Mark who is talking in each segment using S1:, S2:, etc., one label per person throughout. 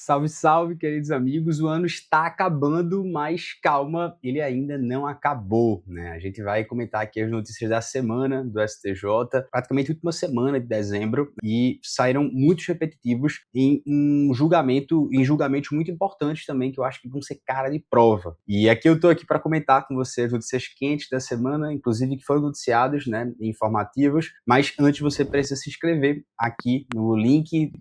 S1: Salve, salve, queridos amigos. O ano está acabando, mas calma, ele ainda não acabou, né? A gente vai comentar aqui as notícias da semana do STJ, praticamente última semana de dezembro, e saíram muitos repetitivos em julgamentos muito importantes também, que eu acho que vão ser cara de prova. E aqui eu tô aqui para comentar com você as notícias quentes da semana, inclusive que foram noticiadas, né, informativas, mas antes você precisa se inscrever aqui no link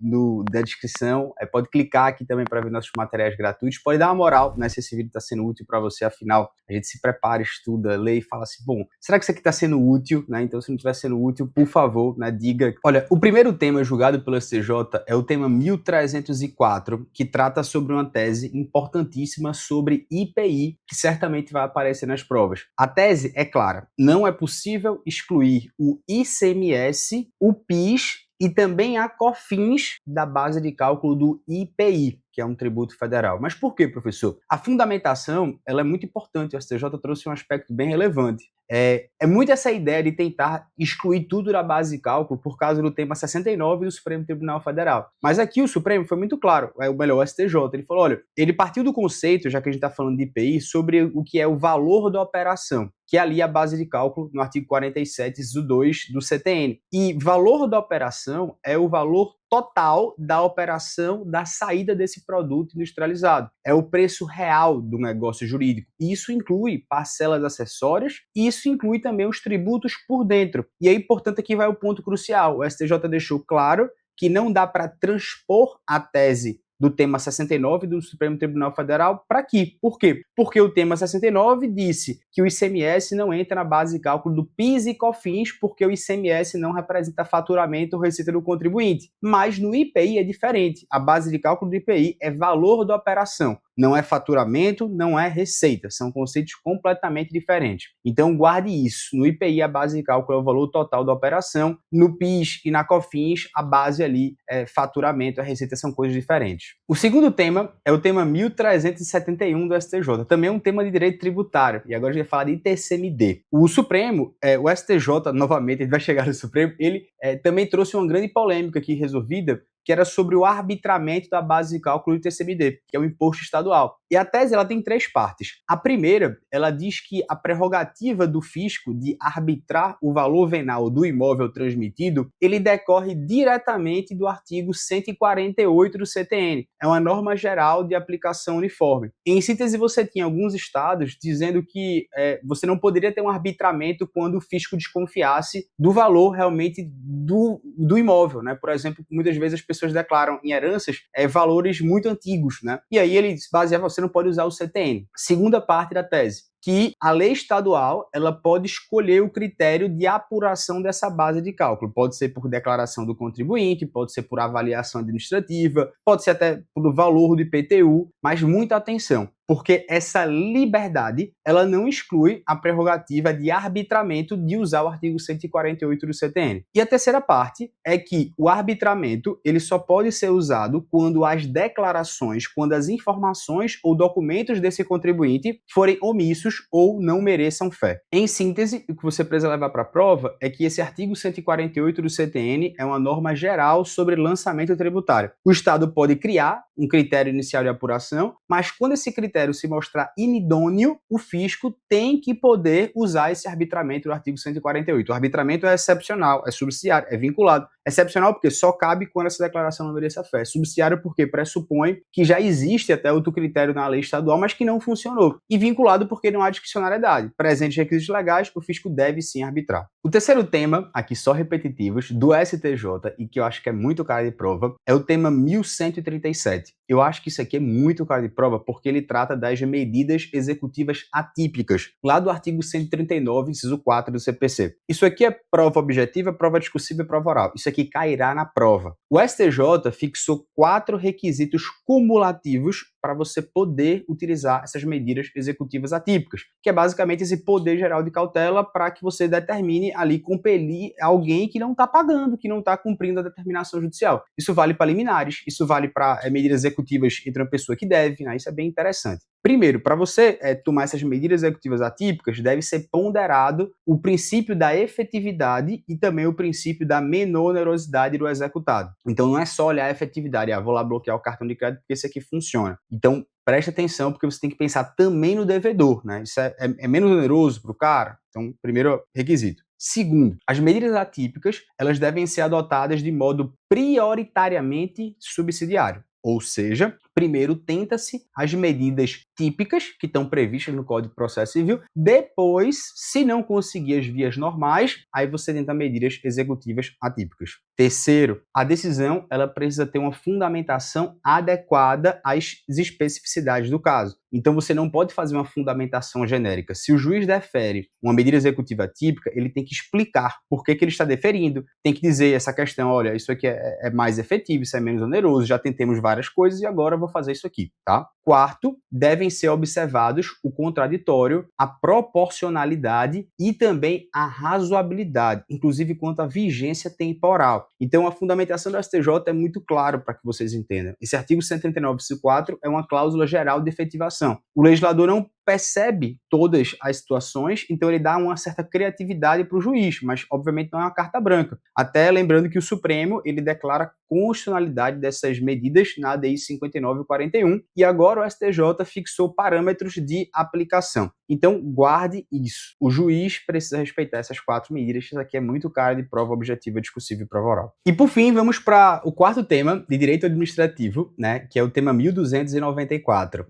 S1: da descrição, pode clicar aqui também para ver nossos materiais gratuitos, pode dar uma moral, né, se esse vídeo está sendo útil para você, afinal, a gente se prepara, estuda, lê e fala assim, bom, será que isso aqui está sendo útil, né, então se não estiver sendo útil, por favor, né, diga. Olha, o primeiro tema julgado pelo STJ é o tema 1304, que trata sobre uma tese importantíssima sobre IPI, que certamente vai aparecer nas provas. A tese é clara, não é possível excluir o ICMS, o PIS e também a COFINS da base de cálculo do IPI, que é um tributo federal. Mas por quê, professor? A fundamentação ela é muito importante, o STJ trouxe um aspecto bem relevante. É muito essa ideia de tentar excluir tudo da base de cálculo por causa do tema 69 do Supremo Tribunal Federal. Mas aqui o Supremo foi muito claro, o STJ, ele falou, olha, ele partiu do conceito, já que a gente está falando de IPI, sobre o que é o valor da operação, que é ali a base de cálculo no artigo 47, inciso 2 do CTN. E valor da operação é o valor total da operação da saída desse produto industrializado. É o preço real do negócio jurídico. Isso inclui parcelas acessórias e isso inclui também os tributos por dentro. E aí, portanto, aqui vai o ponto crucial. O STJ deixou claro que não dá para transpor a tese do tema 69 do Supremo Tribunal Federal para aqui. Por quê? Porque o tema 69 disse que o ICMS não entra na base de cálculo do PIS e COFINS porque o ICMS não representa faturamento ou receita do contribuinte. Mas no IPI é diferente. A base de cálculo do IPI é valor da operação. Não é faturamento, não é receita. São conceitos completamente diferentes. Então guarde isso. No IPI a base de cálculo é o valor total da operação. No PIS e na COFINS a base ali é faturamento, a receita são coisas diferentes. O segundo tema é o tema 1371 do STJ. Também é um tema de direito tributário. E agora a gente vai falar de ITCMD. O Supremo, o STJ, novamente, a gente vai chegar no Supremo, ele também trouxe uma grande polêmica aqui resolvida, que era sobre o arbitramento da base de cálculo do ITCMD, que é o imposto estadual. E a tese ela tem três partes. A primeira, ela diz que a prerrogativa do fisco de arbitrar o valor venal do imóvel transmitido, ele decorre diretamente do artigo 148 do CTN. É uma norma geral de aplicação uniforme. Em síntese, você tinha alguns estados dizendo que você não poderia ter um arbitramento quando o fisco desconfiasse do valor realmente do imóvel, né? Por exemplo, muitas vezes as pessoas declaram em heranças valores muito antigos, né? E aí ele se baseava, você não pode usar o CTN. Segunda parte da tese, que a lei estadual ela pode escolher o critério de apuração dessa base de cálculo. Pode ser por declaração do contribuinte, pode ser por avaliação administrativa, pode ser até por valor do IPTU, mas muita atenção, porque essa liberdade ela não exclui a prerrogativa de arbitramento de usar o artigo 148 do CTN. E a terceira parte é que o arbitramento ele só pode ser usado quando as declarações, quando as informações ou documentos desse contribuinte forem omissos ou não mereçam fé. Em síntese, o que você precisa levar para a prova é que esse artigo 148 do CTN é uma norma geral sobre lançamento tributário. O Estado pode criar um critério inicial de apuração, mas quando esse critério se mostrar inidôneo, o fisco tem que poder usar esse arbitramento do artigo 148. O arbitramento é excepcional, é subsidiário, é vinculado. Excepcional porque só cabe quando essa declaração não mereça fé. Subsidiário porque pressupõe que já existe até outro critério na lei estadual, mas que não funcionou. E vinculado porque não há discricionariedade. Presentes requisitos legais, o fisco deve sim arbitrar. O terceiro tema, aqui só repetitivos, do STJ, e que eu acho que é muito cara de prova, é o tema 1137. Eu acho que isso aqui é muito cara de prova porque ele trata das medidas executivas atípicas, lá do artigo 139, inciso 4 do CPC. Isso aqui é prova objetiva, prova discursiva e prova oral. Isso aqui cairá na prova. O STJ fixou 4 requisitos cumulativos para você poder utilizar essas medidas executivas atípicas, que é basicamente esse poder geral de cautela para que você determine ali, compelir alguém que não está pagando, que não está cumprindo a determinação judicial. Isso vale para liminares, isso vale para medidas executivas entre uma pessoa que deve, né? Isso é bem interessante. Primeiro, para você tomar essas medidas executivas atípicas, deve ser ponderado o princípio da efetividade e também o princípio da menor onerosidade do executado. Então, não é só olhar a efetividade, vou lá bloquear o cartão de crédito porque esse aqui funciona. Então, preste atenção, porque você tem que pensar também no devedor, né? Isso é menos oneroso para o cara? Então, primeiro requisito. Segundo, as medidas atípicas, elas devem ser adotadas de modo prioritariamente subsidiário. Ou seja, primeiro tenta-se as medidas típicas que estão previstas no Código de Processo Civil, depois, se não conseguir as vias normais, aí você tenta medidas executivas atípicas. Terceiro, a decisão ela precisa ter uma fundamentação adequada às especificidades do caso. Então você não pode fazer uma fundamentação genérica. Se o juiz defere uma medida executiva típica, ele tem que explicar por que ele está deferindo, tem que dizer essa questão, olha, isso aqui é mais efetivo, isso é menos oneroso, já tentemos várias coisas e agora eu vou fazer isso aqui, tá? Quarto, devem ser observados o contraditório, a proporcionalidade e também a razoabilidade, inclusive quanto à vigência temporal. Então a fundamentação do STJ é muito claro para que vocês entendam. Esse artigo 139, inciso 4 é uma cláusula geral de efetivação. O legislador não percebe todas as situações, então ele dá uma certa criatividade para o juiz, mas obviamente não é uma carta branca. Até lembrando que o Supremo ele declara constitucionalidade dessas medidas na ADI 59 e 41 e agora o STJ fixou parâmetros de aplicação. Então guarde isso. O juiz precisa respeitar essas 4 medidas. Isso aqui é muito cara de prova objetiva, discursiva e prova oral. E por fim, vamos para o quarto tema de direito administrativo, né, que é o tema 1294.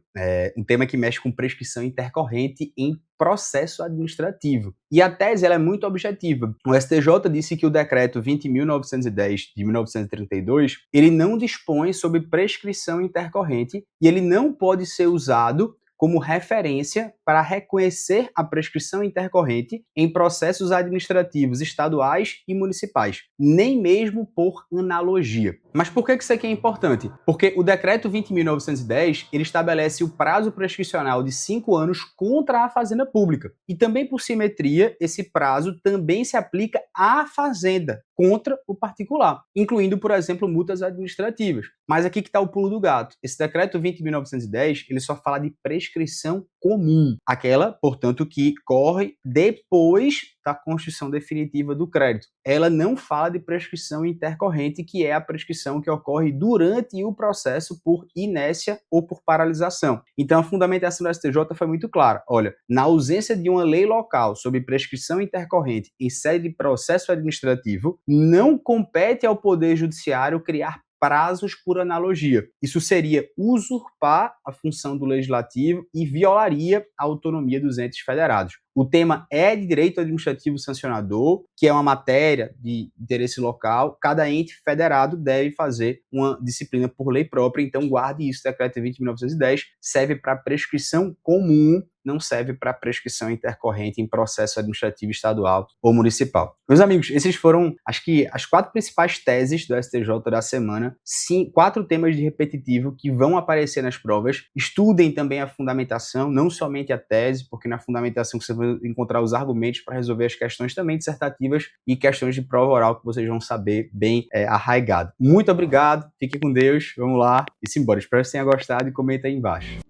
S1: Um tema que mexe com prescrição intercorrente em processo administrativo. E a tese ela é muito objetiva. O STJ disse que o decreto 20.910 de 1932, ele não dispõe sobre prescrição intercorrente e ele não pode ser usado como referência para reconhecer a prescrição intercorrente em processos administrativos estaduais e municipais, nem mesmo por analogia. Mas por que isso aqui é importante? Porque o decreto 20.910 ele estabelece o prazo prescricional de 5 anos contra a fazenda pública. E também por simetria, esse prazo também se aplica à fazenda contra o particular, incluindo, por exemplo, multas administrativas. Mas aqui que está o pulo do gato. Esse decreto 20.910 ele só fala de prescrição comum, aquela, portanto, que corre depois da constituição definitiva do crédito. Ela não fala de prescrição intercorrente, que é a prescrição que ocorre durante o processo por inércia ou por paralisação. Então, a fundamentação do STJ foi muito clara. Olha, na ausência de uma lei local sobre prescrição intercorrente em sede de processo administrativo, não compete ao Poder Judiciário criar prazos por analogia. Isso seria usurpar a função do legislativo e violaria a autonomia dos entes federados. O tema é de direito administrativo sancionador, que é uma matéria de interesse local. Cada ente federado deve fazer uma disciplina por lei própria, então guarde isso. O decreto 20.910 serve para prescrição comum, não serve para prescrição intercorrente em processo administrativo estadual ou municipal. Meus amigos, esses foram, acho que, as 4 principais teses do STJ da semana. 4 temas de repetitivo que vão aparecer nas provas. Estudem também a fundamentação, não somente a tese, porque na fundamentação você vai encontrar os argumentos para resolver as questões também dissertativas e questões de prova oral que vocês vão saber bem arraigado. Muito obrigado, fique com Deus, vamos lá e simbora. Espero que vocês tenham gostado e comenta aí embaixo.